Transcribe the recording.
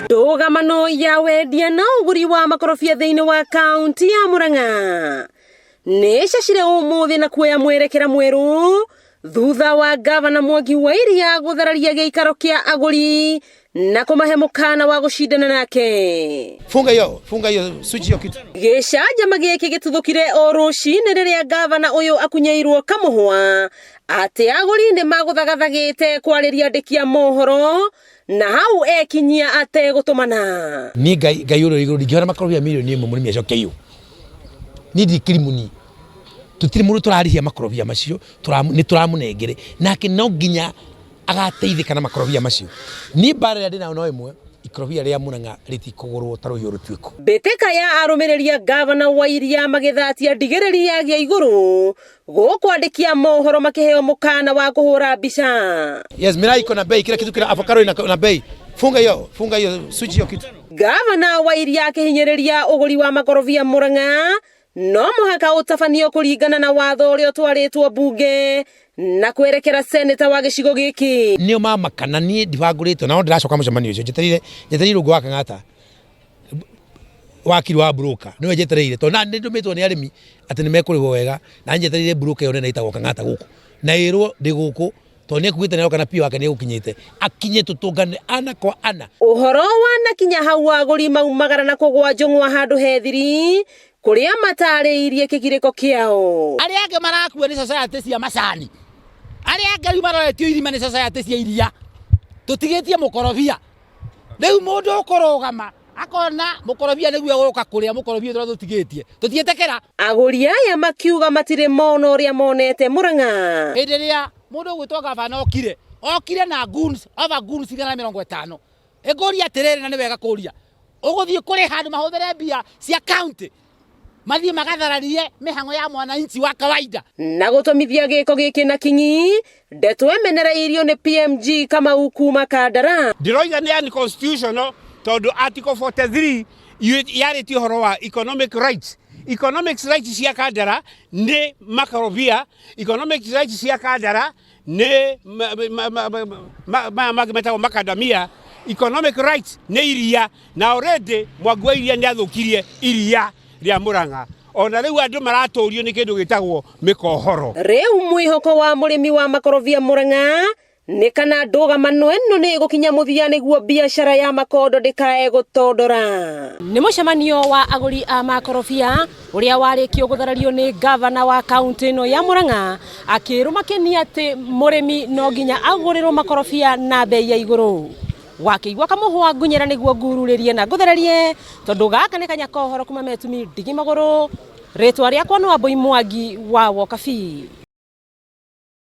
Ndugamano ya wendia na uguri wa makorobia thiini wa kaunti ya Murang'a nicacire umuthi na kuoya mwerekera mweru thutha wa gavana Mwangi wa Iria guthararia giikaro kia aguri na kumahe mukana wa gucindana nake. Funga hiyo switch hiyo kitu. Gicanjama giki gituthukire o rucini riria gavana uyu akunyairwo kamuhwa ati aguri ni maguthagathagite kwariria ndikia mohoro na hau ekinyia ate gutumana. Ni gayuro iguru ngiona makorobia milioni 1 murimi acokeyo. Ni ndikirimuni. Tutiri muru turarihia makorobia macio ni turamunengere nake no nginya agateithika na makorobia macio. Ni bare ya dina no imwe ikorobia ria Murang'a ritikugurwo taruyo rutwiko. Beteka ya arumiriria gavana wa Iria magithatia ndigiriri ya gia iguru gukwandikia mohoro makiheo mukana wa kuhura bica. Yes, mirai iko na bei, kila kitu kila avocado ina bei. Funga hiyo switch hiyo kitu. Gavana wa Iria akihinyiriria uguri wa makorobia Murang'a no muhaka utafanio kuringana na watho uria twaritwo bunge na kwerekera seneta wa gicigo giki. Nio mama kana ni ndivagurito na ndiracoka mucemanio ucio njeterire rungu wa Kang'ata wakiri wa broker niwe njetereire to na ndumitwo ni arimi ati ni mekurirwo wega na njeterire broker yone na itagwo Kang'ata guku na irwo ndi guku to ni kuite nero kana pio wake ni gukinyite akinye tutungane ana kwa ana. Uhoro wa nakinya hau aguri maumagara na kugwa njung'wa handu hethiri kuria matariirie kigiriko kiao. Aria ange marakuwa ni society cia macani, aria ange maroretio irima ni society cia iria tutigitie mukorobia riu mundu ukorogama akona mukorobia niguo guka kuria mukorobia tura tutigitie tutietekera. Aguri aya makiuga matire mono uria monete Murang'a hindiria mundu gwitwa gavana okire na goons 150 egori atirere na ni wega kuria uguthie kuri handu mahuthire mbia cia county mathie magathararie mihango ya mwananchi wa kawaida na gutomithia giko giki na kinyi ndeto emenereirio ni PMG kama ukuma Kandara. Ndiroiga ni unconstitutional tondu article 43 yareti horo wa economic rights. Economic rights cia Kandara ni makorobia, economic rights cia Kandara ni metago makadamia, economic rights ni iria na already Mwangi wa Iria ni athukirie iria ria Murang'a ona riu andu maratorio ni kindu gitagwo mikohoro. Riu mwihoko wa murimi wa makorobia Murang'a ni kana Ndugamano eno ni gukinya muthia niguo biashara ya makondo ndikae gutondora. Ni mucemanio wa aguri a makorobia uria warikio gutharario ni gavana wa kaunti no ya Murang'a akirumakenia ati murimi no nginya agurirwo makorobia na bei ya iguru. Wakiigwa kamuhwa ngunyera niguo ngururirie na nguthararie tondu gaka ni kanya kohoro kuma metumi ndigi maguru ritwa riakwa no Mwangi wa Wokabi.